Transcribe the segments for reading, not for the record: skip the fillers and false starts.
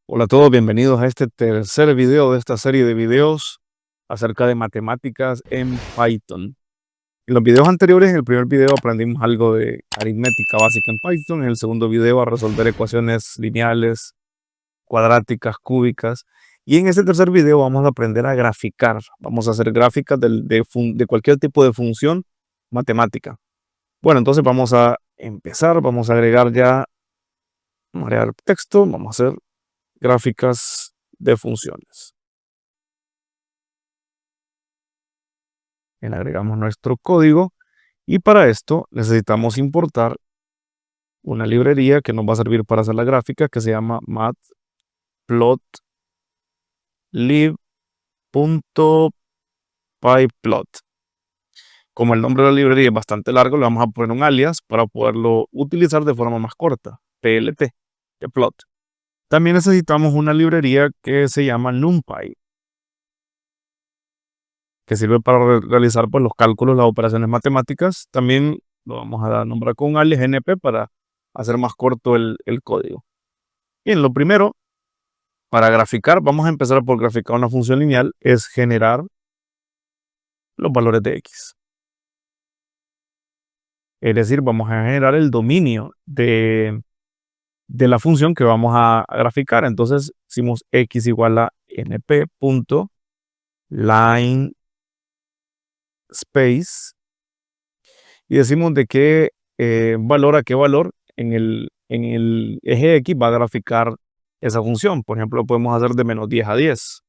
Hola a todos, bienvenidos a este tercer video de esta serie de videos acerca de matemáticas en Python. En los videos anteriores, en el primer video aprendimos algo de aritmética básica en Python, en el segundo video a resolver ecuaciones lineales, cuadráticas, cúbicas, y en este tercer video vamos a aprender a graficar. Vamos a hacer gráficas de cualquier tipo de función matemática. Bueno, entonces vamos a empezar, vamos a agregar texto, vamos a hacer gráficas de funciones. Bien, agregamos nuestro código y para esto necesitamos importar una librería que nos va a servir para hacer la gráfica que se llama matplotlib.pyplot. Como el nombre de la librería es bastante largo, le vamos a poner un alias para poderlo utilizar de forma más corta, plt, de plot. También necesitamos una librería que se llama NumPy, que sirve para realizar pues, los cálculos, las operaciones matemáticas. También lo vamos a nombrar con un alias np para hacer más corto el código. Bien, lo primero, para graficar, vamos a empezar por graficar una función lineal, es generar los valores de x. Es decir, vamos a generar el dominio de la función que vamos a graficar. Entonces, hicimos x igual a np.line space y decimos de qué valor a qué valor en el eje X va a graficar esa función. Por ejemplo, podemos hacer de menos 10 a 10.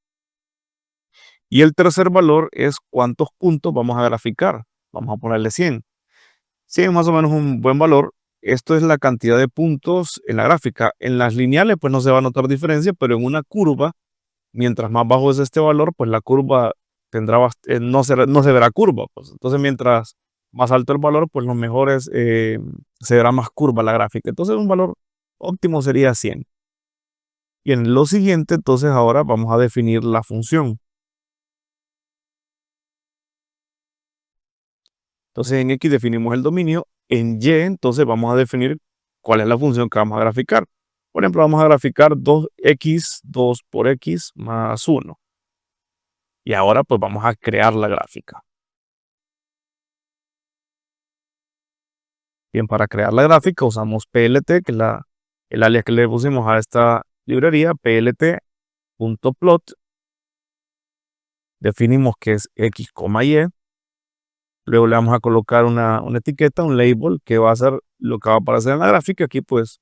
Y el tercer valor es cuántos puntos vamos a graficar. Vamos a ponerle 100. 100 es más o menos un buen valor. Esto es la cantidad de puntos en la gráfica. En las lineales pues no se va a notar diferencia, pero en una curva, mientras más bajo es este valor, pues la curva tendrá no se verá curva. Pues. Entonces mientras más alto el valor, pues lo mejor es, se verá más curva la gráfica. Entonces un valor óptimo sería 100. Y en lo siguiente, entonces ahora vamos a definir la función. Entonces en X definimos el dominio, en Y entonces vamos a definir cuál es la función que vamos a graficar. Por ejemplo, vamos a graficar 2x, 2 por x más 1. Y ahora pues vamos a crear la gráfica. Bien, para crear la gráfica usamos plt, que es el alias que le pusimos a esta librería, plt.plot. Definimos que es x, y. Luego le vamos a colocar una etiqueta, un label, que va a ser lo que va a aparecer en la gráfica. Aquí pues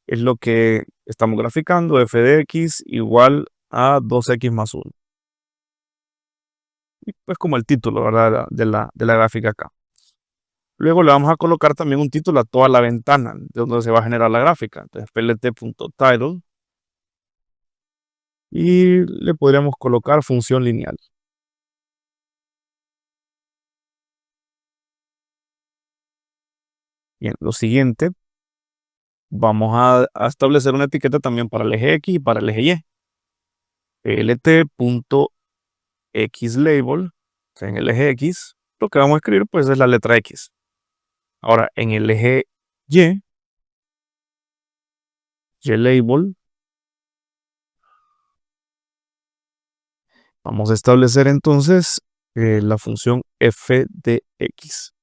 es lo que estamos graficando, f de x igual a 2x más 1. Y pues como el título, ¿verdad? de la gráfica acá. Luego le vamos a colocar también un título a toda la ventana de donde se va a generar la gráfica. Entonces plt.title y le podríamos colocar función lineal. Bien, lo siguiente, vamos a establecer una etiqueta también para el eje X y para el eje Y. plt.xlabel, o sea, en el eje X, lo que vamos a escribir pues es la letra X. Ahora, en el eje Y, YLabel, vamos a establecer entonces la función f de x.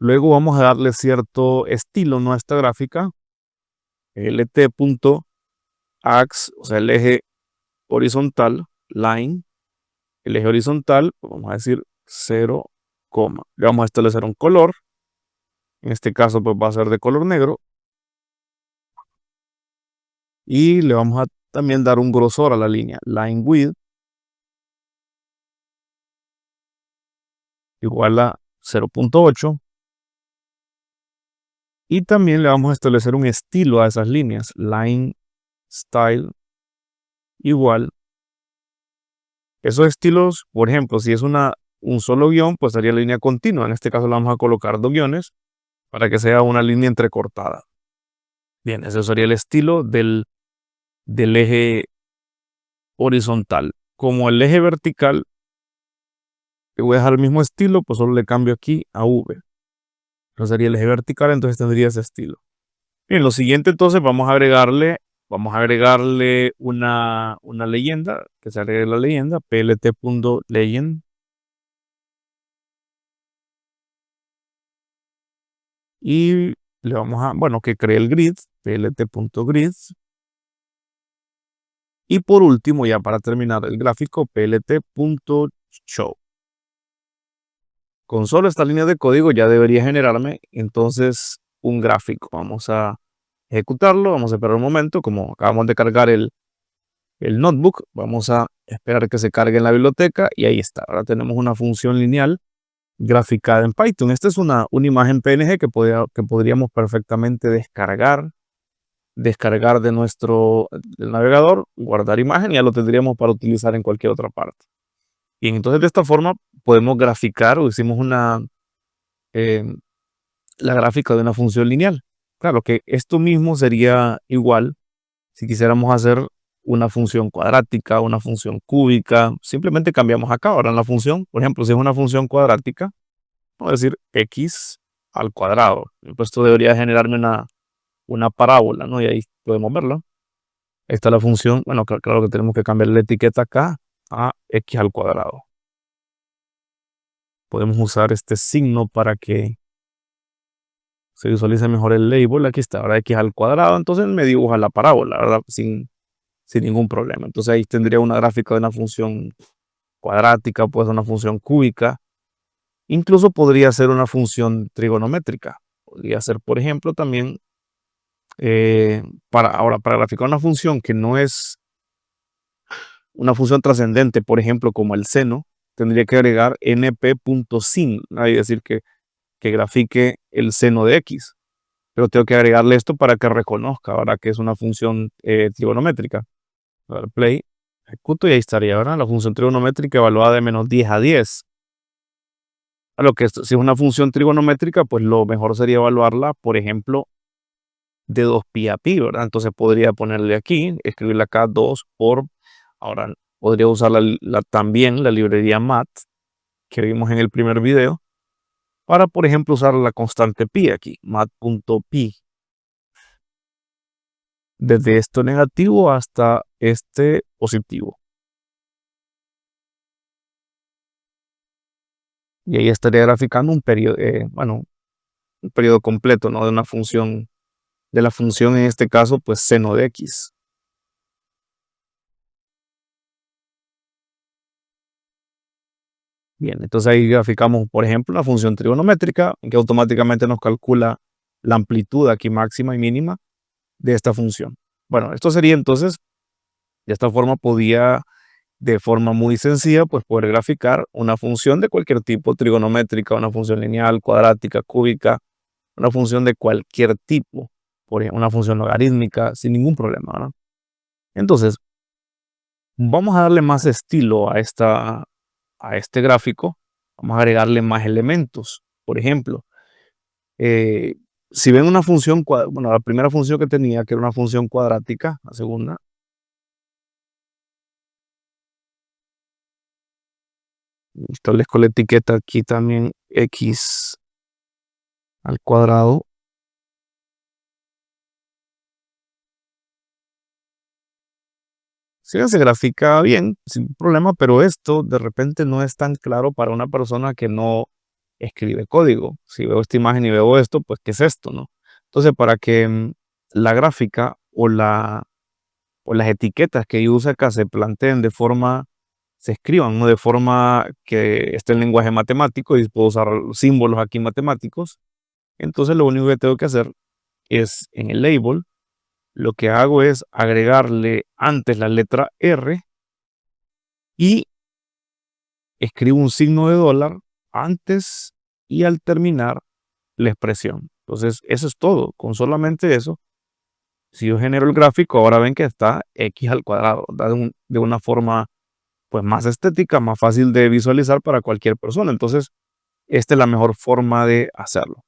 Luego vamos a darle cierto estilo a nuestra gráfica. lt.ax, o sea, el eje horizontal, line, el eje horizontal, pues vamos a decir 0, le vamos a establecer un color. En este caso, pues va a ser de color negro. Y le vamos a también dar un grosor a la línea. Line width igual a 0.8. Y también le vamos a establecer un estilo a esas líneas. Line style igual. Esos estilos, por ejemplo, si es un solo guión, pues sería línea continua. En este caso le vamos a colocar 2 guiones para que sea una línea entrecortada. Bien, ese sería el estilo del eje horizontal. Como el eje vertical, le voy a dejar el mismo estilo, pues solo le cambio aquí a V. Eso sería el eje vertical, entonces tendría ese estilo. Bien, lo siguiente entonces vamos a agregarle una leyenda, que se agregue la leyenda, plt.legend, y le vamos a, bueno, que cree el grid, plt.grid, y por último, ya para terminar el gráfico, plt.show. Con solo esta línea de código ya debería generarme entonces un gráfico. Vamos a ejecutarlo, vamos a esperar un momento, como acabamos de cargar el notebook, vamos a esperar que se cargue en la biblioteca y ahí está. Ahora tenemos una función lineal graficada en Python. Esta es una imagen PNG que podríamos perfectamente descargar del navegador, guardar imagen y ya lo tendríamos para utilizar en cualquier otra parte. Bien, entonces de esta forma podemos graficar o hicimos eh, la gráfica de una función lineal. Claro que esto mismo sería igual si quisiéramos hacer una función cuadrática, una función cúbica. Simplemente cambiamos acá. Ahora en la función, por ejemplo, si es una función cuadrática, vamos a decir x al cuadrado. Pues esto debería generarme una parábola, ¿no? Y ahí podemos verlo. Ahí está la función. Bueno, claro que tenemos que cambiar la etiqueta acá a x al cuadrado. Podemos usar este signo para que se visualice mejor el label. Aquí está, ahora x al cuadrado. Entonces me dibuja la parábola, ¿verdad? Sin ningún problema. Entonces ahí tendría una gráfica de una función cuadrática, pues una función cúbica. Incluso podría ser una función trigonométrica. Podría ser, por ejemplo, también para graficar una función que no es una función trascendente, por ejemplo, como el seno, tendría que agregar np.sin, es decir, que grafique el seno de x. Pero tengo que agregarle esto para que reconozca ahora que es una función trigonométrica. A ver, play, ejecuto y ahí estaría, ¿verdad? La función trigonométrica evaluada de menos 10 a 10. A lo que si es una función trigonométrica, pues lo mejor sería evaluarla, por ejemplo, de 2pi a pi, ¿verdad? Entonces podría ponerle aquí, escribirle acá 2 por, ahora podría usar también la librería mat que vimos en el primer video, para, por ejemplo, usar la constante pi aquí, mat.pi, desde esto negativo hasta este positivo. Y ahí estaría graficando un periodo, bueno, un periodo completo, ¿no? De la función en este caso, pues seno de x. Bien, entonces ahí graficamos, por ejemplo, una función trigonométrica que automáticamente nos calcula la amplitud aquí máxima y mínima de esta función. Bueno, esto sería entonces, de esta forma podía, de forma muy sencilla, pues poder graficar una función de cualquier tipo, trigonométrica, una función lineal, cuadrática, cúbica, una función de cualquier tipo, por ejemplo, una función logarítmica, sin ningún problema, ¿no? Entonces, vamos a darle más estilo a este gráfico, vamos a agregarle más elementos. Por ejemplo, eh, si ven una función, bueno, la primera función que tenía, que era una función cuadrática, la segunda, establezco la etiqueta aquí también x al cuadrado. Sí, se grafica bien, sin problema, pero esto de repente no es tan claro para una persona que no escribe código. Si veo esta imagen y veo esto, pues, ¿qué es esto, no? Entonces, para que la gráfica o las etiquetas que yo uso acá se planteen se escriban, ¿no? De forma que esté en lenguaje matemático y puedo usar símbolos aquí matemáticos. Entonces, lo único que tengo que hacer es en el label, lo que hago es agregarle antes la letra R y escribo un signo de dólar antes y al terminar la expresión. Entonces, eso es todo. Con solamente eso, si yo genero el gráfico, ahora ven que está x al cuadrado, de una forma pues más estética, más fácil de visualizar para cualquier persona. Entonces, esta es la mejor forma de hacerlo.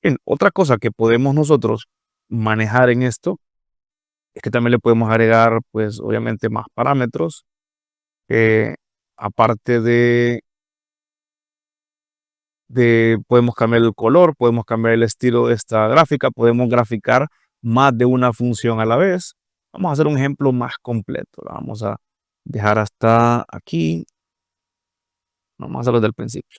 Bien, otra cosa que podemos nosotros manejar en esto es que también le podemos agregar, pues obviamente, más parámetros, aparte podemos cambiar el color, podemos cambiar el estilo de esta gráfica, podemos graficar más de una función a la vez. Vamos a hacer un ejemplo más completo. La vamos a dejar hasta aquí. Vamos a hacerlo desde el principio.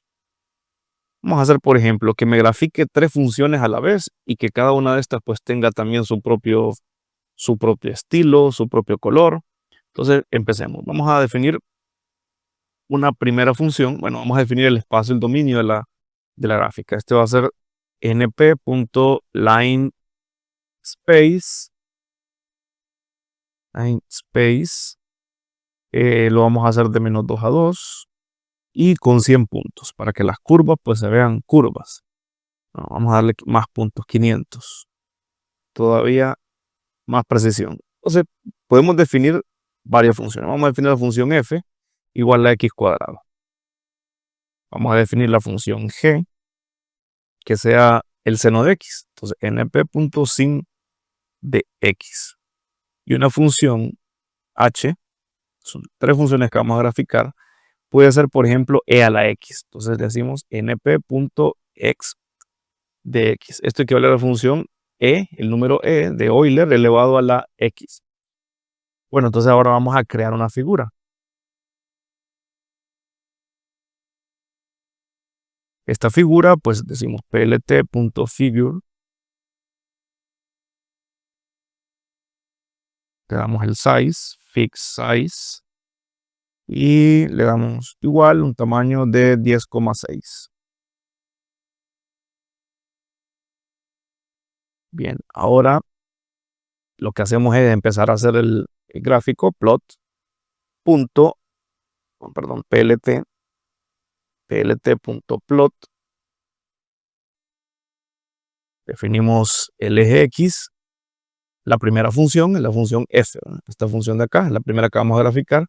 Vamos a hacer, por ejemplo, que me grafique 3 funciones a la vez y que cada una de estas pues tenga también su propio estilo, su propio color. Entonces, empecemos. Vamos a definir una primera función. Bueno, vamos a definir el espacio, el dominio de la gráfica. Este va a ser np.line space. Line space. Lo vamos a hacer de -2 a 2 y con 100 puntos para que las curvas pues se vean curvas. No, vamos a darle más puntos, 500. Todavía más precisión. Entonces, podemos definir varias funciones. Vamos a definir la función f igual a x cuadrado. Vamos a definir la función g que sea el seno de x. Entonces, np.sin de x. Y una función h, son 3 funciones que vamos a graficar, puede ser, por ejemplo, e a la x. Entonces, decimos np.x de x. Esto equivale a la función e, el número e de Euler elevado a la x. Bueno, entonces ahora vamos a crear una figura. Esta figura, pues decimos plt.figure. Le damos el size, fix size. Y le damos igual un tamaño de 10,6. Bien, ahora lo que hacemos es empezar a hacer el gráfico plot. plt.plot. Definimos el eje X. La primera función es la función f. Esta función de acá es la primera que vamos a graficar.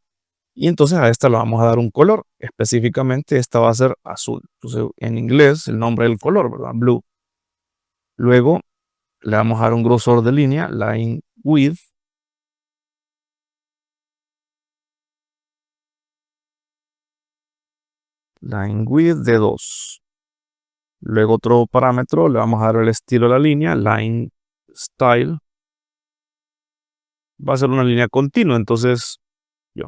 Y entonces a esta le vamos a dar un color. Específicamente esta va a ser azul. Entonces en inglés el nombre del color, ¿verdad? Blue. Luego le vamos a dar un grosor de línea, line width. Line width de 2. Luego otro parámetro, le vamos a dar el estilo de la línea, line style. Va a ser una línea continua, entonces yo.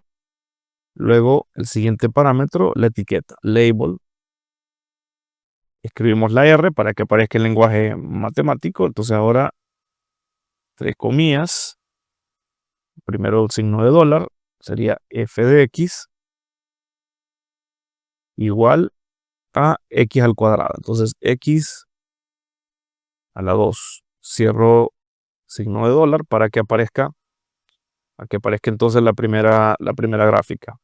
Luego el siguiente parámetro, la etiqueta, label. Escribimos la R para que aparezca el lenguaje matemático. Entonces ahora, 3 comillas. Primero el signo de dólar, sería f de x igual a x al cuadrado. Entonces x a la 2. Cierro signo de dólar para que aparezca entonces la primera gráfica.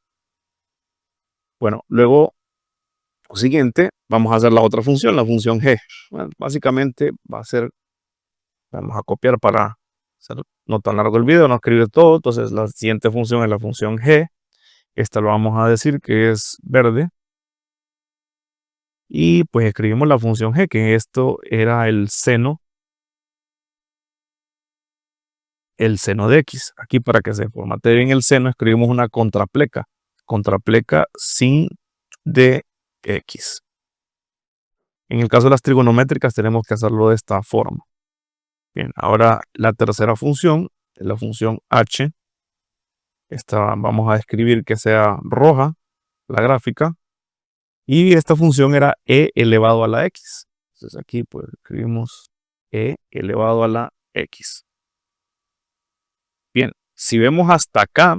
Bueno, luego, lo siguiente, vamos a hacer la otra función, la función g. Bueno, básicamente va a ser, vamos a copiar para hacer no tan largo el video, no escribir todo. Entonces la siguiente función es la función g. Esta lo vamos a decir que es verde. Y pues escribimos la función g, que esto era el seno de x. Aquí para que se formate bien el seno, escribimos una contrapleca sin de x. En el caso de las trigonométricas tenemos que hacerlo de esta forma. Bien, ahora la tercera función es la función h. Esta vamos a escribir que sea roja, la gráfica. Y esta función era e elevado a la x. Entonces aquí pues escribimos e elevado a la x. Bien, si vemos hasta acá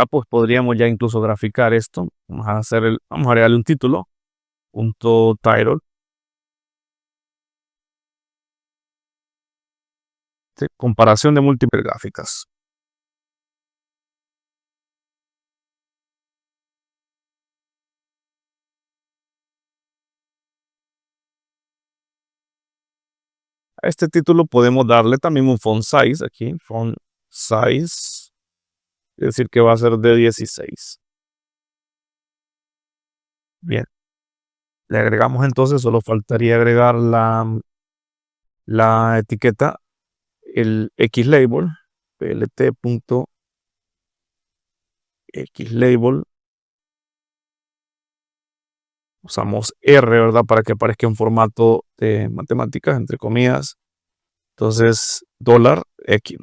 pues podríamos ya incluso graficar esto. Vamos a agregarle un título, punto title. Comparación de múltiples gráficas. A este título podemos darle también un font size aquí, font size, es decir que va a ser de 16. Bien, le agregamos entonces, solo faltaría agregar la etiqueta, el xlabel, plt.xlabel. Usamos R, ¿verdad? Para que aparezca en formato de matemáticas, entre comillas. Entonces, dólar X.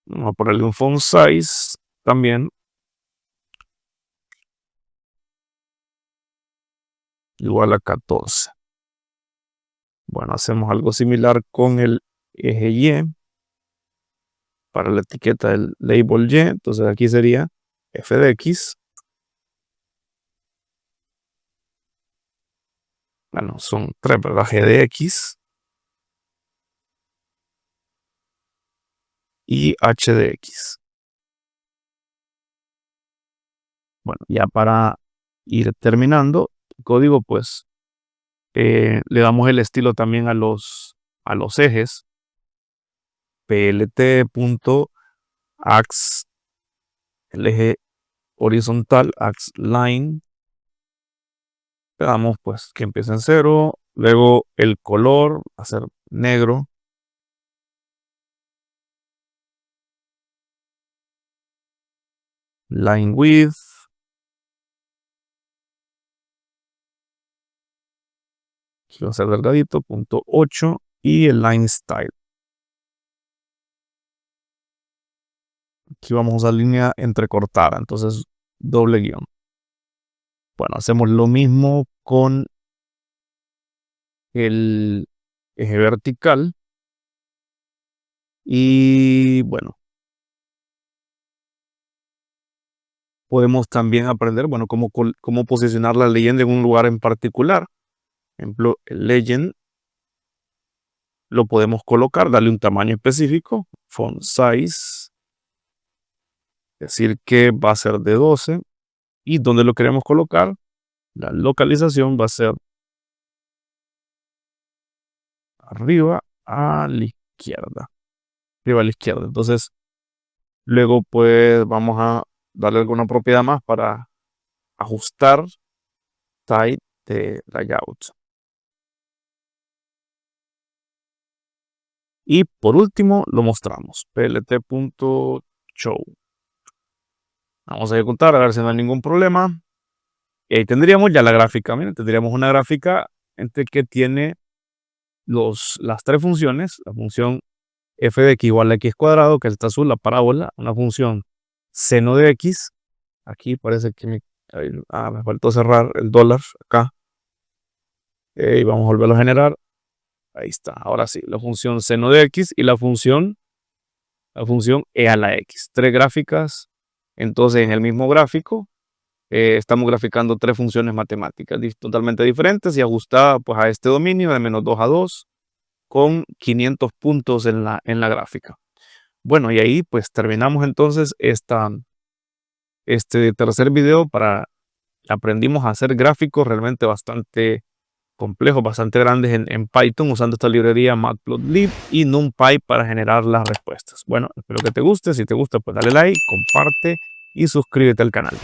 Vamos a ponerle un font size también. Igual a 14. Bueno, hacemos algo similar con el eje Y para la etiqueta del label Y. Entonces aquí sería f de x. Bueno, son 3, ¿verdad? G de x y h de x. Bueno, ya para ir terminando el código, pues le damos el estilo también a los ejes. plt.ax, el eje horizontal, ax line. Le damos pues que empiece en 0. Luego el color va a ser negro. Line width. Aquí va a ser delgadito, punto 8. Y el line style. Aquí vamos a usar línea entrecortada, entonces doble guión. Bueno, hacemos lo mismo con el eje vertical. Y bueno, podemos también aprender, bueno, cómo posicionar la leyenda en un lugar en particular. Por ejemplo, el legend lo podemos colocar, darle un tamaño específico, font size, decir que va a ser de 12. Y donde lo queremos colocar, la localización va a ser arriba a la izquierda. Arriba a la izquierda. Entonces, luego pues vamos a darle alguna propiedad más para ajustar type de layout. Y por último lo mostramos, plt.show. Vamos a ejecutar a ver si no hay ningún problema. Y ahí tendríamos ya la gráfica. Miren, tendríamos una gráfica entre que tiene las tres funciones. La función f de x igual a x cuadrado, que está azul, la parábola. Una función seno de x. Aquí parece que me faltó cerrar el dólar acá. Y vamos a volverlo a generar. Ahí está. Ahora sí, la función seno de x y la función e a la x. Tres gráficas. Entonces, en el mismo gráfico, estamos graficando tres funciones matemáticas totalmente diferentes y ajustadas pues, a este dominio de menos 2 a 2 con 500 puntos en la gráfica. Bueno, y ahí pues terminamos entonces este tercer video. Aprendimos a hacer gráficos realmente bastante complejos, bastante grandes en Python usando esta librería Matplotlib y NumPy para generar las respuestas. Bueno, espero que te guste. Si te gusta, pues dale like, comparte y suscríbete al canal.